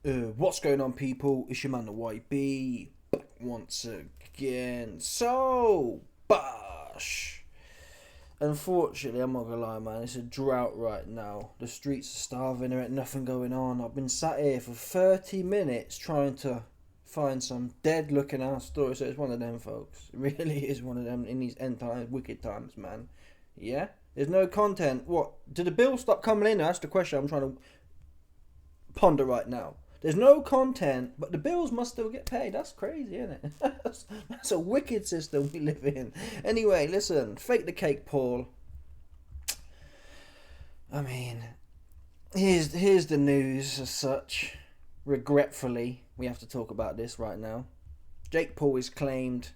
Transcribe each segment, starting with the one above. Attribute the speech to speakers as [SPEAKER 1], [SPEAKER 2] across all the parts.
[SPEAKER 1] What's going on, people? It's your man, the YB, back once again. So, Bosh. Unfortunately, I'm not gonna lie, man, it's a drought right now. The streets are starving, there ain't nothing going on. I've been sat here for 30 minutes trying to find some dead looking ass story. So it's one of them, folks. It really is one of them in these end times, wicked times, man. Yeah? There's no content. What? Did the bill stop coming in? That's the question I'm trying to ponder right now. There's no content, but the bills must still get paid. That's crazy, isn't it? That's a wicked system we live in. Anyway, listen, fake the cake, Paul. I mean, here's the news as such. Regretfully, we have to talk about this right now. Jake Paul has claimed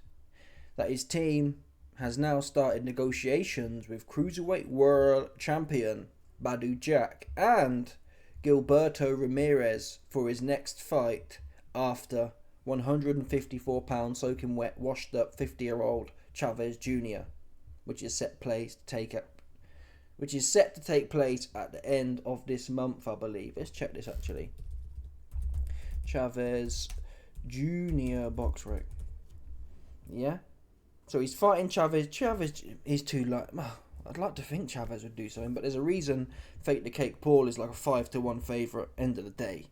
[SPEAKER 1] that his team has now started negotiations with Cruiserweight World Champion Badou Jack and Gilberto Ramirez for his next fight after 154 pounds soaking wet, washed up 50-year-old Chavez Jr., which is set to take place at the end of this month, I believe. Let's check this actually. Chavez Jr. box rec. Yeah. So he's fighting Chavez. Chavez is too light. I'd like to think Chavez would do something, but there's a reason Fake the Cake Paul is like a 5-1 favourite end of the day.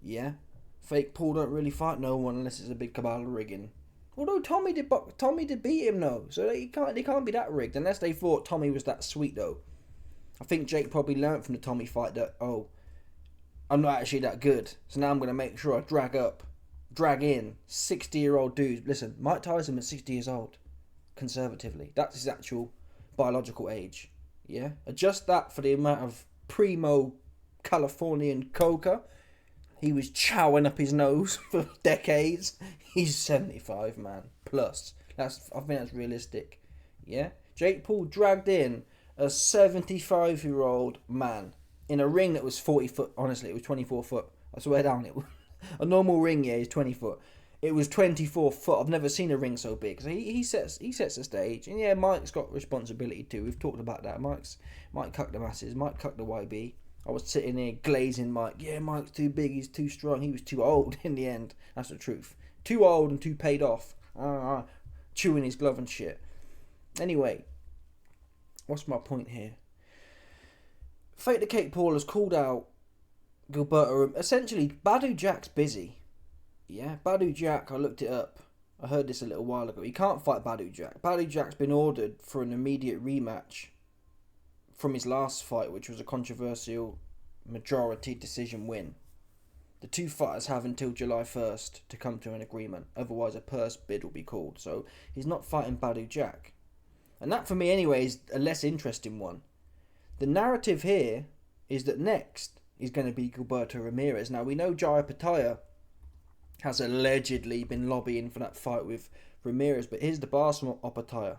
[SPEAKER 1] Yeah? Fake Paul don't really fight no one unless it's a big cabal rigging. Although Tommy did beat him though, so they can't be that rigged unless they thought Tommy was that sweet though. I think Jake probably learnt from the Tommy fight that, oh, I'm not actually that good, so now I'm going to make sure I drag in 60-year-old dudes. Listen, Mike Tyson was 60 years old, conservatively. That's his actual biological age. Yeah, adjust that for the amount of primo Californian coca he was chowing up his nose for decades. He's 75, man, plus. I think that's realistic. Yeah, Jake Paul dragged in a 75-year-old man in a ring that was 40 foot. Honestly, it was 24 foot. I swear down, it was a normal ring. Yeah, is 20 foot. It was 24 foot. I've never seen a ring so big. So he sets the stage. And yeah, Mike's got responsibility too. We've talked about that. Mike cucked the masses. Mike cucked the YB. I was sitting there glazing Mike. Yeah, Mike's too big. He's too strong. He was too old in the end. That's the truth. Too old and too paid off. Chewing his glove and shit. Anyway, what's my point here? Fake the Cake Paul has called out Gilberto. Essentially, Badou Jack's busy. Yeah, Badou Jack, I looked it up. I heard this a little while ago. He can't fight Badou Jack. Badou Jack's been ordered for an immediate rematch from his last fight, which was a controversial majority decision win. The two fighters have until July 1st to come to an agreement. Otherwise, a purse bid will be called. So, he's not fighting Badou Jack. And that, for me anyway, is a less interesting one. The narrative here is that next is going to be Gilberto Ramirez. Now, we know Jaya Pataya has allegedly been lobbying for that fight with Ramirez, but here's the bars from Opataya,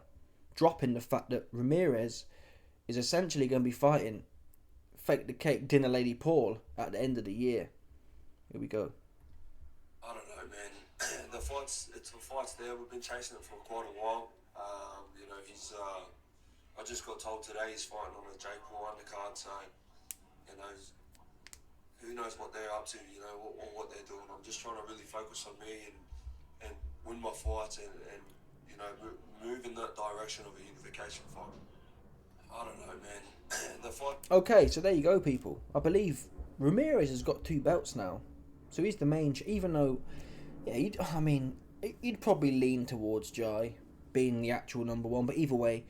[SPEAKER 1] dropping the fact that Ramirez is essentially going to be fighting Fake the Cake Dinner Lady Paul at the end of the year. Here we go.
[SPEAKER 2] I don't know, man. The fight's there. We've been chasing it for quite a while. He's. I just got told today he's fighting on a Jake Paul undercard, so who knows what they're up to, or what they're doing. I'm just trying to really focus on me and win my fights and move in that direction of a unification fight. I don't know, man. The fight.
[SPEAKER 1] Okay, so there you go, people. I believe Ramirez has got 2 belts now, so he's the main. Even though, yeah, he'd probably lean towards Jai being the actual number one, but either way,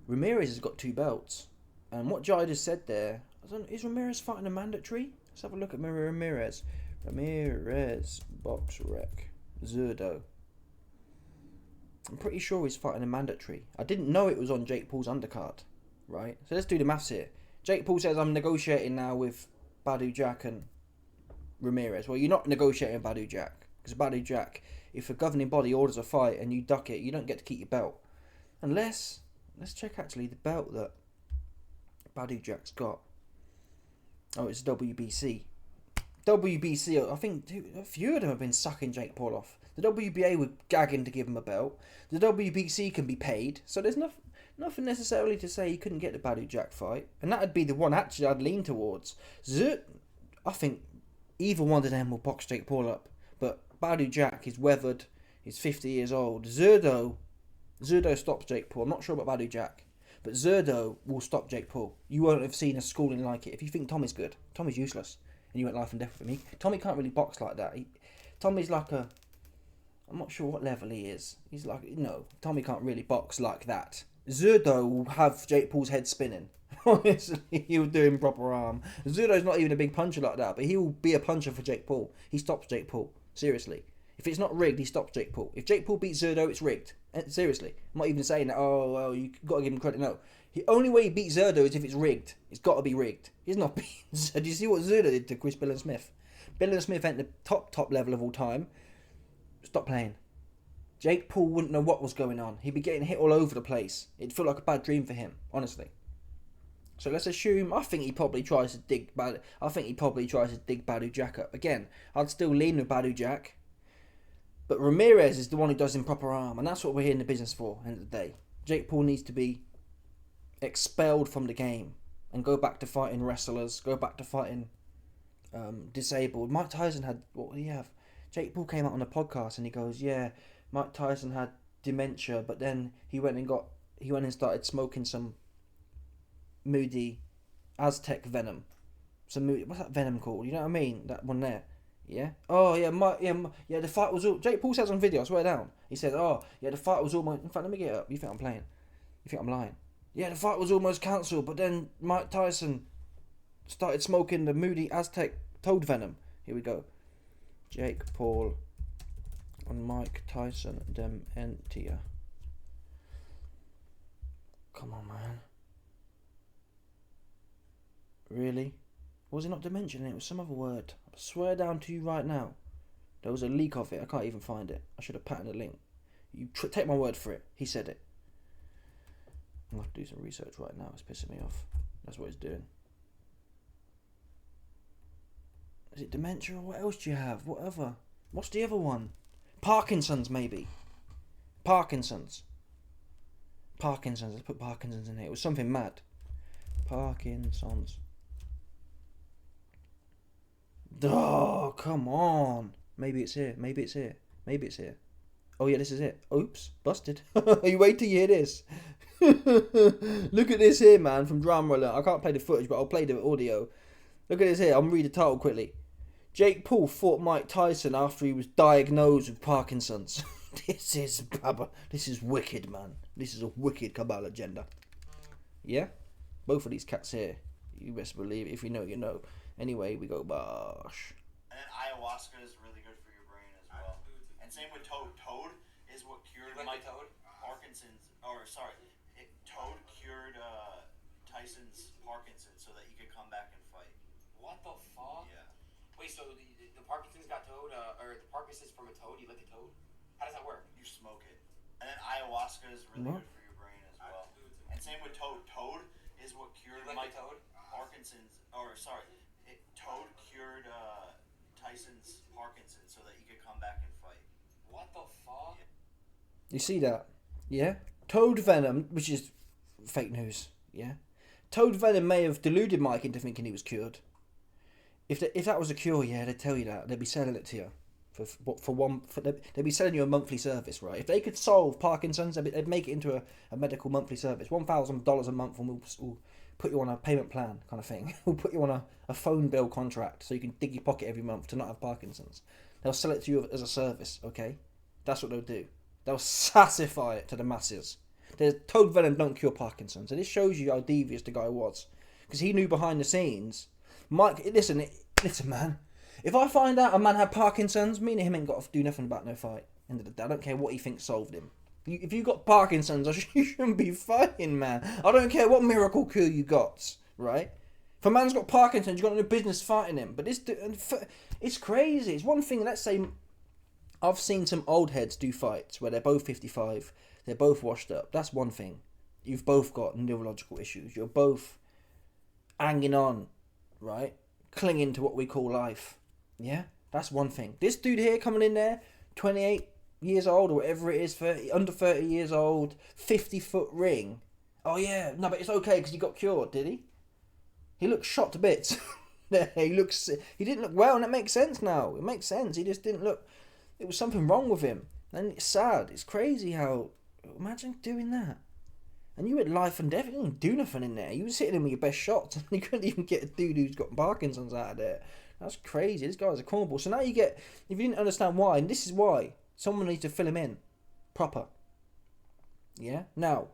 [SPEAKER 1] Ramirez has got 2 belts, and what Jai just said there. Is Ramirez fighting a mandatory? Let's have a look at Ramirez. Ramirez box rec Zurdo. I'm pretty sure he's fighting a mandatory. I didn't know it was on Jake Paul's undercard. Right? So let's do the maths here. Jake Paul says, I'm negotiating now with Badou Jack and Ramirez. Well, you're not negotiating with Badou Jack. Because Badou Jack, if a governing body orders a fight and you duck it, you don't get to keep your belt. Unless, let's check actually the belt that Badou Jack's got. Oh, it's WBC. WBC, I think a few of them have been sucking Jake Paul off. The WBA were gagging to give him a belt. The WBC can be paid, so there's nothing necessarily to say he couldn't get the Badou Jack fight. And that would be the one actually I'd lean towards. I think either one of them will box Jake Paul up. But Badou Jack is weathered. He's 50 years old. Zerdo stops Jake Paul. I'm not sure about Badou Jack. But Zerdo will stop Jake Paul. You won't have seen a schooling like it. If you think Tommy's good, Tommy's useless. And you went life and death with him. Tommy can't really box like that. Tommy's like a... I'm not sure what level he is. He's like... No, Tommy can't really box like that. Zerdo will have Jake Paul's head spinning. Honestly, he'll do him proper arm. Zerdo's not even a big puncher like that, but he will be a puncher for Jake Paul. He stops Jake Paul. Seriously. If it's not rigged, he stops Jake Paul. If Jake Paul beats Zerdo, it's rigged. Seriously. I'm not even saying that, oh, well, you got to give him credit. No. The only way he beats Zerdo is if it's rigged. It's got to be rigged. He's not beating Zerdo. Do you see what Zerdo did to Chris Billen-Smith? Billen-Smith ain't the top level of all time. Stop playing. Jake Paul wouldn't know what was going on. He'd be getting hit all over the place. It'd feel like a bad dream for him, honestly. So let's assume, I think he probably tries to dig Badou Jack up. Again, I'd still lean with Badou Jack. But Ramirez is the one who does him proper arm. And that's what we're here in the business for, end of the day. Jake Paul needs to be expelled from the game. And go back to fighting wrestlers. Go back to fighting disabled. Mike Tyson had, what did he have? Jake Paul came out on a podcast and he goes, yeah, Mike Tyson had dementia. But then he went and started smoking some moody Aztec venom. What's that venom called? You know what I mean? That one there. Yeah. Oh yeah. The fight was all. Jake Paul says on video. I swear down. He says, "Oh yeah, the fight was almost." In fact, let me get it up. You think I'm playing? You think I'm lying? Yeah, the fight was almost cancelled, but then Mike Tyson started smoking the moody Aztec toad venom. Here we go. Jake Paul and Mike Tyson dementia. Come on, man. Really? Was it not dementia? It was some other word. I swear down to you right now. There was a leak of it. I can't even find it. I should have patented the link. You take my word for it. He said it. I'm going to have to do some research right now. It's pissing me off. That's what he's doing. Is it dementia or what else do you have? Whatever. What's the other one? Parkinson's, maybe. Parkinson's. Let's put Parkinson's in here. It was something mad. Parkinson's. Oh, come on. Maybe it's here. Oh, yeah, this is it. Oops. Busted. You wait till you hear this. Look at this here, man, from Drama Alert. I can't play the footage, but I'll play the audio. Look at this here. I'll read the title quickly. Jake Paul fought Mike Tyson after he was diagnosed with Parkinson's. This is wicked, man. This is a wicked cabal agenda. Yeah? Both of these cats here. You best believe it. If you know, you know. Anyway, we go bosh.
[SPEAKER 3] And then ayahuasca is really good for your brain as well. And same with toad. Toad is what cured Parkinson's. Toad cured Tyson's Parkinson's so that he could come back and fight.
[SPEAKER 4] What the fuck?
[SPEAKER 3] Yeah.
[SPEAKER 4] Wait, so the Parkinson's got toad, or the Parkinson's from a toad? You lick a toad? How does that work?
[SPEAKER 3] You smoke it. And then ayahuasca is really good for your brain as well. And same with toad. Toad is what cured Parkinson's. Toad cured Tyson's Parkinson's so that he could come back and fight.
[SPEAKER 4] What the fuck?
[SPEAKER 1] You see that? Yeah? Toad venom, which is fake news. Yeah? Toad venom may have deluded Mike into thinking he was cured. If that was a cure, yeah, they'd tell you that. They'd be selling it to you. They'd be selling you a monthly service, right? If they could solve Parkinson's, they'd make it into a medical monthly service. $1,000 a month, and we'll put you on a payment plan kind of thing. We'll put you on a phone bill contract so you can dig your pocket every month to not have Parkinson's. They'll sell it to you as a service, okay? That's what they'll do. They'll sassify it to the masses. Toad venom don't cure Parkinson's, and this shows you how devious the guy was, because he knew behind the scenes. Mike, listen, man. If I find out a man had Parkinson's, me and him ain't got to do nothing about no fight. End of the day, I don't care what he thinks solved him. If you got Parkinson's, you shouldn't be fighting, man. I don't care what miracle cure you got, right? If a man's got Parkinson's, you got no business fighting him. But it's crazy. It's one thing. Let's say I've seen some old heads do fights where they're both 55, they're both washed up. That's one thing. You've both got neurological issues. You're both hanging on, right? Clinging to what we call life. Yeah, that's one thing. This dude here coming in there, 28 years old or whatever it is, under 30 years old, 50-foot ring. Oh yeah, no, but it's okay because he got cured, did he? He looked shot to bits. He didn't look well, and it makes sense now. It makes sense. He just didn't look. There was something wrong with him, and it's sad. It's crazy how. Imagine doing that. And you went life and death. You didn't do nothing in there. You was hitting him with your best shots, and you couldn't even get a dude who's got Parkinson's out of there. That's crazy. This guy's a cornball. So now you get. If you didn't understand why, and this is why, someone needs to fill him in, proper. Yeah. Now,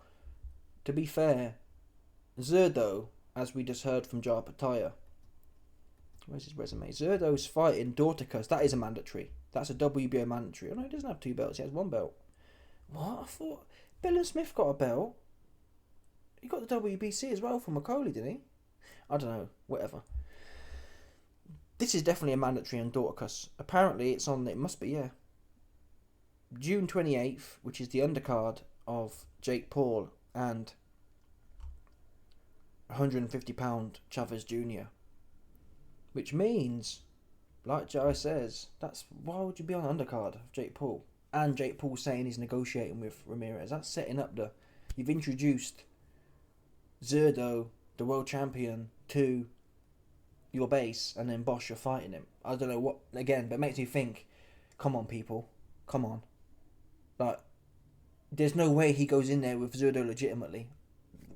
[SPEAKER 1] to be fair, Zerdo, as we just heard from Jar Pataya. Where's his resume? Zerdo's fighting Dorticus. That is a mandatory. That's a WBO mandatory. Oh no, he doesn't have 2 belts. He has 1 belt. What? I thought Bill Smith got a belt. He got the WBC as well from Macaulay, didn't he? I don't know. Whatever. This is definitely a mandatory on Dorticus. Apparently, it's on. It must be, yeah. June 28th, which is the undercard of Jake Paul and 150-pound Chavez Jr. Which means, like Jai says, that's why would you be on undercard of Jake Paul? And Jake Paul saying he's negotiating with Ramirez. That's setting up you've introduced Zerdo, the world champion, to your base, and then Bosch, you're fighting him. I don't know what, again, but it makes me think, come on, people. Come on. Like, there's no way he goes in there with Zerdo legitimately.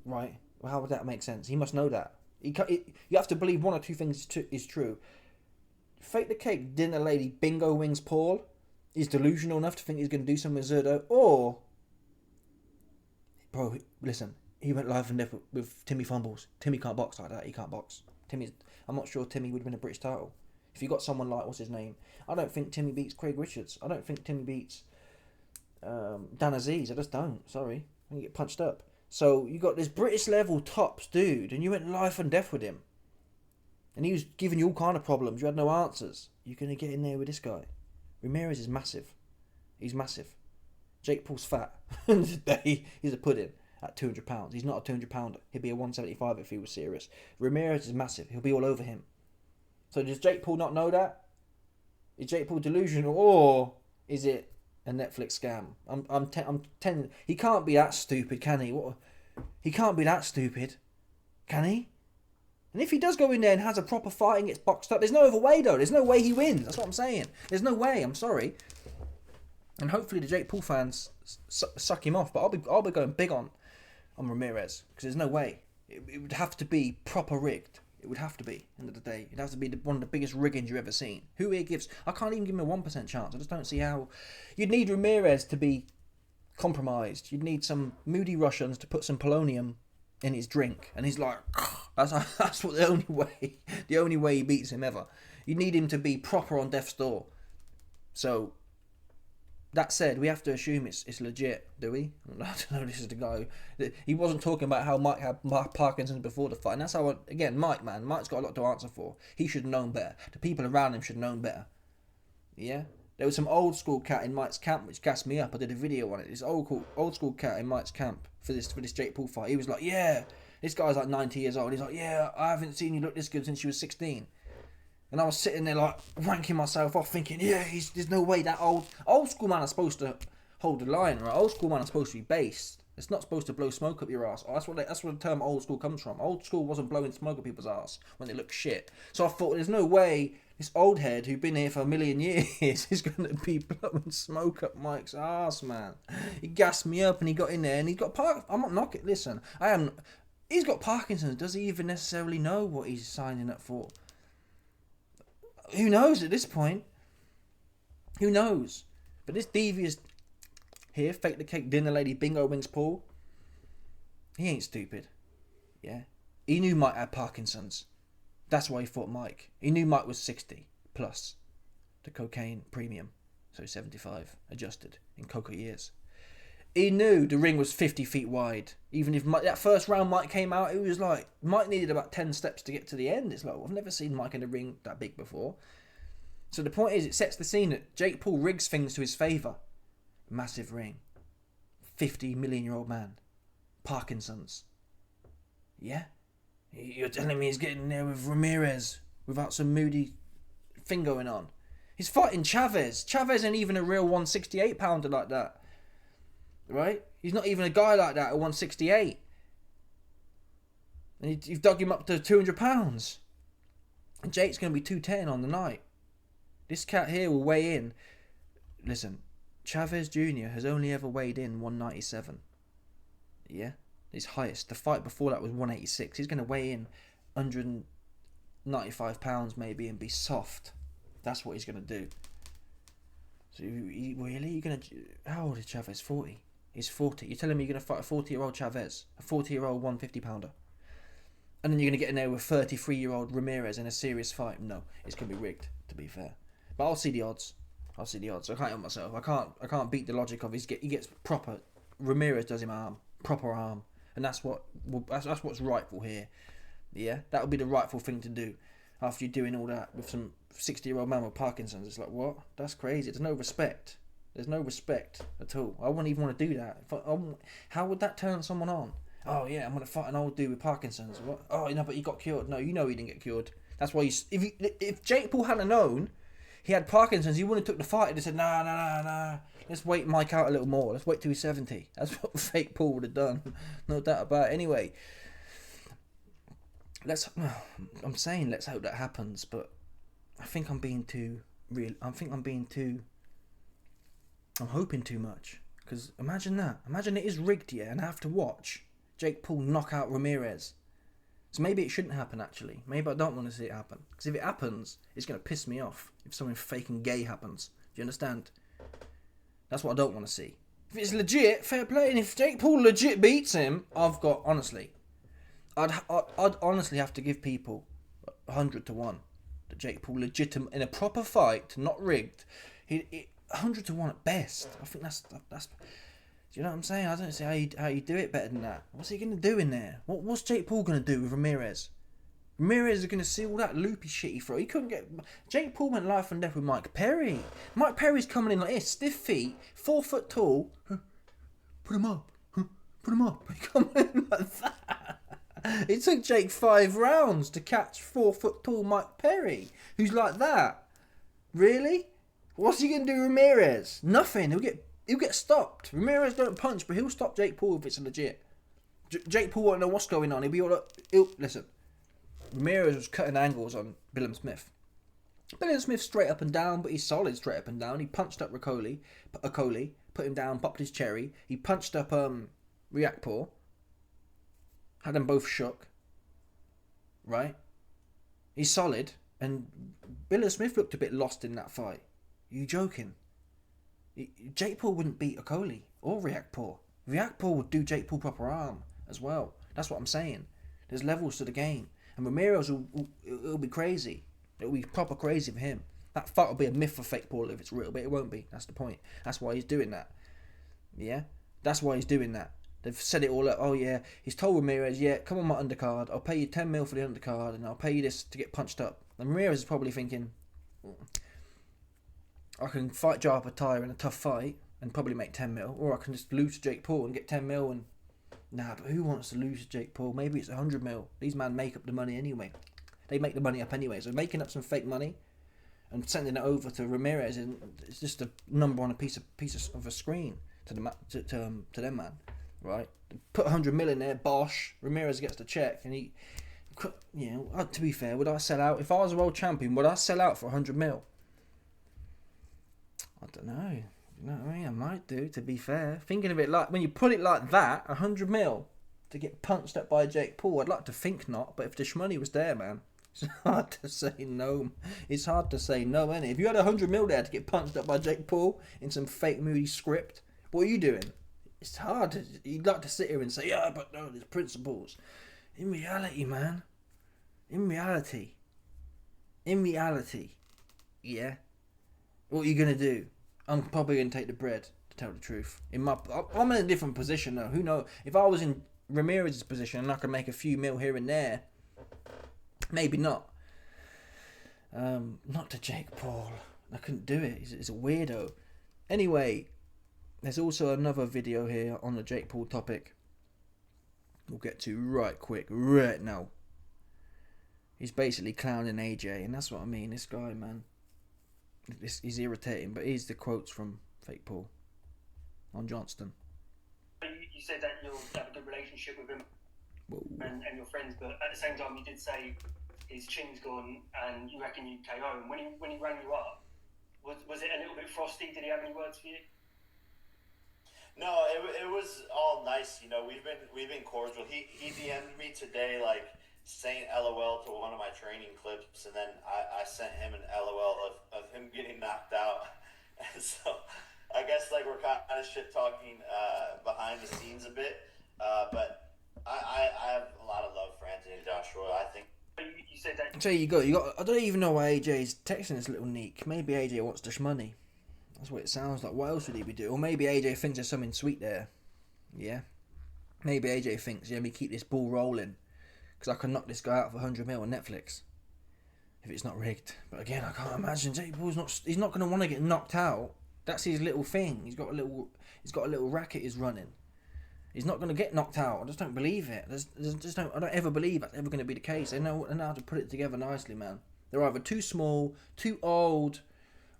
[SPEAKER 1] Right? Well, how would that make sense? He must know that. You have to believe one or two things is true. Fake the cake, dinner lady, bingo wings Paul is delusional enough to think he's going to do something with Zerdo, or... Bro, listen, he went live and death with Timmy Fumbles. Timmy can't box like that. He can't box. I'm not sure Timmy would win a British title. If you got someone like, what's his name? I don't think Timmy beats Craig Richards. I don't think Timmy beats Dan Aziz. I just don't. Sorry. I'm going to get punched up. So you got this British level tops dude, and you went life and death with him. And he was giving you all kind of problems. You had no answers. You're going to get in there with this guy. Ramirez is massive. He's massive. Jake Paul's fat. Today, he's a pudding at 200 pounds. He's not a 200 pounder. He'd be a 175 if he was serious. Ramirez is massive. He'll be all over him. So does Jake Paul not know that? Is Jake Paul delusional, or is it a Netflix scam? I'm he can't be that stupid, can he? He can't be that stupid, can he? And if he does go in there and has a proper fight and gets boxed up, there's no other way though. There's no way he wins. That's what I'm saying. There's no way. I'm sorry. And hopefully the Jake Paul fans suck him off. But I'll be going big on Ramirez, because there's no way. It would have to be proper rigged. It would have to be. End of the day, it'd have to be one of the biggest riggings you've ever seen. Who here gives? I can't even give him a 1% chance. I just don't see how. You'd need Ramirez to be compromised. You'd need some moody Russians to put some polonium in his drink, and he's like, that's what the only way he beats him ever. You need him to be proper on death's door. So that said, we have to assume it's legit, do we? I don't know. This is the guy. He wasn't talking about how Mike had Parkinson's before the fight, and that's how. Again, Mike's got a lot to answer for. He should have known better. The people around him should have known better. Yeah. There was some old school cat in Mike's camp which gassed me up. I did a video on it. This old school cat in Mike's camp for this Jake Paul fight. He was like, yeah, this guy's like 90 years old. He's like, yeah, I haven't seen you look this good since you were 16. And I was sitting there like ranking myself off, thinking, yeah, there's no way that old school man is supposed to hold the line, right? Old school man is supposed to be based. It's not supposed to blow smoke up your ass. That's where the term old school comes from. Old school wasn't blowing smoke up people's ass when they look shit. So I thought, there's no way this old head who's been here for a million years is going to be blowing smoke up Mike's ass, man. He gassed me up and he got in there and he's got I'm not knocking. Listen, he's got Parkinson's. Does he even necessarily know what he's signing up for? Who knows at this point? Who knows? But this devious here, fake the cake, dinner lady, bingo wings Paul, he ain't stupid. Yeah? He knew Mike had Parkinson's. That's why he fought Mike. He knew Mike was 60 plus the cocaine premium. So 75 adjusted in coca years. He knew the ring was 50 feet wide. Even if that first round Mike came out, it was like Mike needed about 10 steps to get to the end. It's like, I've never seen Mike in a ring that big before. So the point is, it sets the scene that Jake Paul rigs things to his favour. Massive ring. 50 million-year-old man. Parkinson's. Yeah? You're telling me he's getting there with Ramirez without some moody thing going on? He's fighting Chavez. Chavez ain't even a real 168-pounder like that. Right? He's not even a guy like that at 168. And you've dug him up to 200 pounds. And Jake's going to be 210 on the night. This cat here will weigh in. Listen, Chavez Jr. has only ever weighed in 197. Yeah? His highest. The fight before that was 186. He's going to weigh in 195 pounds maybe and be soft. That's what he's going to do. So really? You're going to... How old is Chavez? 40? He's 40. You're telling me you're going to fight a 40-year-old Chavez? A 40-year-old 150-pounder? And then you're going to get in there with 33-year-old Ramirez in a serious fight? No, it's going to be rigged, to be fair. But I'll see the odds. I can't help myself. I can't beat the logic of he gets proper... Ramirez does him proper arm. And that's what's rightful here. Yeah? That would be the rightful thing to do. After you're doing all that with some 60-year-old man with Parkinson's. It's like, what? That's crazy. There's no respect. There's no respect at all. I wouldn't even want to do that. How would that turn someone on? Oh yeah, I'm going to fight an old dude with Parkinson's. What? Oh, no, but he got cured. No, you know he didn't get cured. That's why if Jake Paul hadn't known he had Parkinson's, he wouldn't have took the fight and said, nah. Let's wait Mike out a little more. Let's wait till he's 70. That's what fake Paul would have done. No doubt about it. Anyway, I'm saying let's hope that happens, but I think I'm being too real. I'm hoping too much. Because imagine that. Imagine it is rigged, yeah, and I have to watch Jake Paul knock out Ramirez. So maybe it shouldn't happen, actually. Maybe I don't want to see it happen. Because if it happens, it's going to piss me off. If something fake and gay happens. Do you understand? That's what I don't want to see. If it's legit, fair play. And if Jake Paul legit beats him, honestly, I'd honestly have to give people 100 to 1 that Jake Paul legitimate in a proper fight, not rigged. 100 to 1 at best. I think that's. Do you know what I'm saying? I don't see how you do it better than that. What's he gonna do in there? What's Jake Paul gonna do with Ramirez? Ramirez is gonna see all that loopy shit he threw. He couldn't get. Jake Paul went life and death with Mike Perry. Mike Perry's coming in like this, stiff feet, 4 foot tall. Put him up. Put him up. He come in like that. It took Jake 5 rounds to catch 4 foot tall Mike Perry, who's like that. Really? What's he gonna do, Ramirez? Nothing. He'll get stopped. Ramirez don't punch, but he'll stop Jake Paul if it's legit. Jake Paul won't know what's going on. He'll be all like, listen. Ramirez was cutting angles on Billam Smith. Billam Smith straight up and down, but he's solid straight up and down. He punched up Okoli, put him down, popped his cherry. He punched up Riakporhe. Had them both shook. Right? He's solid. And Billam Smith looked a bit lost in that fight. Are you joking? Jake Paul wouldn't beat Okoli or Riakporhe. Riakporhe would do Jake Paul proper arm as well. That's what I'm saying. There's levels to the game. And Ramirez it'll be crazy. It'll be proper crazy for him. That fight will be a myth for fake Paul if it's real, but it won't be. That's the point. That's why he's doing that. Yeah? That's why he's doing that. They've set it all up. Oh yeah, he's told Ramirez, yeah, come on my undercard. I'll pay you 10 mil for the undercard and I'll pay you this to get punched up. And Ramirez is probably thinking, I can fight Jar Pattaya in a tough fight and probably make 10 mil, or I can just lose to Jake Paul and get 10 mil and... Nah, but who wants to lose to Jake Paul? Maybe it's 100 mil. These men make up the money anyway. They make the money up anyway. So making up some fake money and sending it over to Ramirez, and it's just a number on a piece of a screen to them, man. Right? Put 100 mil in there, bosh. Ramirez gets the check, and he... You know, to be fair, would I sell out? If I was a world champion, would I sell out for 100 mil? I don't know. You know what I mean? I might do, to be fair. Thinking of it like, when you put it like that, 100 mil to get punched up by Jake Paul, I'd like to think not, but if the shmoney was there, man, it's hard to say no. It's hard to say no, isn't it? If you had 100 mil there to get punched up by Jake Paul in some fake moody script, what are you doing? It's hard. You'd like to sit here and say, yeah, but no, there's principles. In reality, man. In reality, yeah. What are you gonna do? I'm probably gonna take the bread, to tell the truth. I'm in a different position though. Who knows? If I was in Ramirez's position and I could make a few mil here and there, maybe not. Not to Jake Paul. I couldn't do it. He's a weirdo. Anyway, there's also another video here on the Jake Paul topic. We'll get to right quick, right now. He's basically clowning AJ, and that's what I mean. This guy, man. He's irritating, but here's the quotes from fake Paul on Johnston.
[SPEAKER 5] You said that you'll have a good relationship with him and your friends, but at the same time you did say his chin's gone, and you reckon you KO him. When he rang you up, was it a little bit frosty? Did he have any words for you?
[SPEAKER 3] No, it was all nice. You know, we've been cordial. He DM'd me today, like, saying LOL to one of my training clips, and then I sent him an LOL of him getting knocked out. And so I guess, like, we're kind of shit talking behind the scenes a bit, but I have a lot of love for Anthony Joshua. I think.
[SPEAKER 5] You said that.
[SPEAKER 1] So you got. I don't even know why AJ's texting this little neek. Maybe AJ wants this money. That's what it sounds like. What else would he be doing? Or maybe AJ thinks there's something sweet there. Yeah. Maybe AJ thinks, yeah, me keep this ball rolling, because I can knock this guy out for 100 mil on Netflix if it's not rigged. But again, I can't imagine Jake Paul's not. He's not going to want to get knocked out. That's his little thing. He's got a little racket he's running. He's not going to get knocked out. I just don't believe it. I don't ever believe that's ever going to be the case. They know how to put it together nicely, man. They're either too small, too old,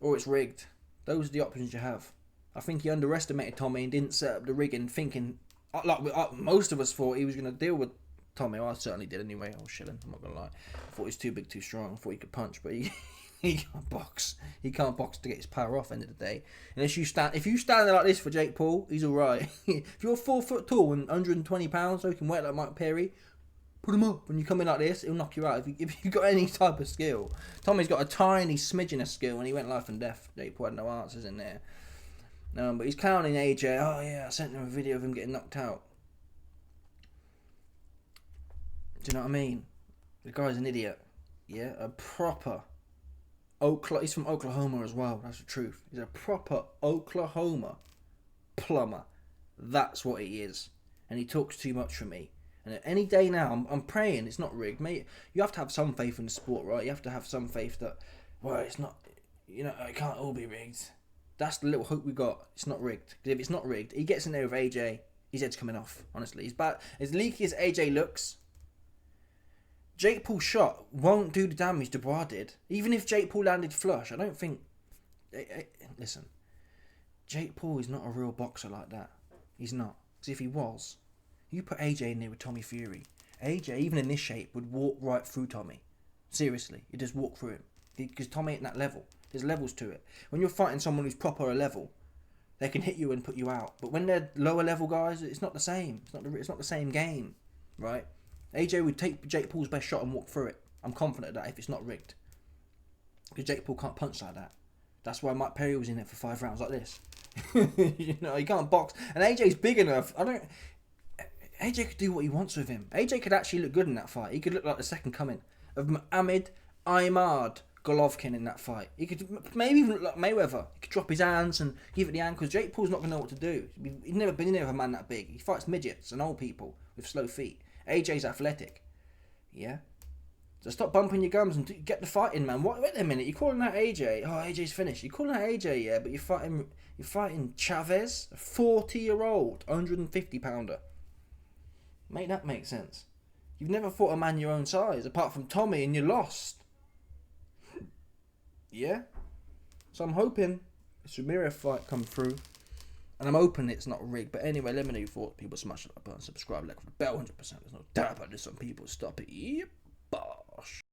[SPEAKER 1] or it's rigged. Those are the options you have. I think he underestimated Tommy and didn't set up the rigging, thinking, like most of us thought he was going to deal with Tommy. Well, I certainly did anyway. I was shilling, I'm not going to lie. I thought he was too big, too strong. I thought he could punch, but he can't box. He can't box to get his power off, end of the day. If you stand there like this for Jake Paul, he's alright. If you're 4 foot tall and 120 pounds, so he can work like Mike Perry, put him up. When you come in like this, he'll knock you out. If you've got any type of skill. Tommy's got a tiny smidgen of skill, and he went life and death. Jake Paul had no answers in there. But he's counting AJ. Oh yeah, I sent him a video of him getting knocked out. Do you know what I mean? The guy's an idiot. Yeah, a proper he's from Oklahoma as well. That's the truth. He's a proper Oklahoma plumber. That's what he is. And he talks too much for me. And any day now, I'm praying it's not rigged, mate. You have to have some faith in the sport, right? You have to have some faith that, well, it's not, it can't all be rigged. That's the little hope we got. It's not rigged. Because if it's not rigged, he gets in there with AJ, his head's coming off, honestly. He's bad. As leaky as AJ looks, Jake Paul's shot won't do the damage Dubois did. Even if Jake Paul landed flush, I don't think... Listen, Jake Paul is not a real boxer like that. He's not. Because if he was, you put AJ in there with Tommy Fury. AJ, even in this shape, would walk right through Tommy. Seriously, he'd just walk through him. Because Tommy ain't that level. There's levels to it. When you're fighting someone who's proper a level, they can hit you and put you out. But when they're lower level guys, it's not the same. It's not the same game, right? AJ would take Jake Paul's best shot and walk through it. I'm confident of that if it's not rigged. Because Jake Paul can't punch like that. That's why Mike Perry was in it for 5 rounds like this. He can't box. And AJ's big enough. AJ could do what he wants with him. AJ could actually look good in that fight. He could look like the second coming of Ahmed Imad Golovkin in that fight. He could maybe even look like Mayweather. He could drop his hands and give it the ankles. Jake Paul's not going to know what to do. He's never been in there with a man that big. He fights midgets and old people with slow feet. AJ's athletic. Yeah? So stop bumping your gums and get the fight in, man. Wait a minute. You're calling out AJ. Oh, AJ's finished. You're calling out AJ, yeah, but you're fighting Chavez, a 40-year-old, 150-pounder. Make that make sense. You've never fought a man your own size, apart from Tommy, and you lost. Yeah? So I'm hoping this Ramirez fight come through. And I'm hoping it's not rigged. But anyway, let me know your thoughts. People smash that button, subscribe, like the bell, 100%. There's no doubt about this. Some people stop it. Yep. Bosh.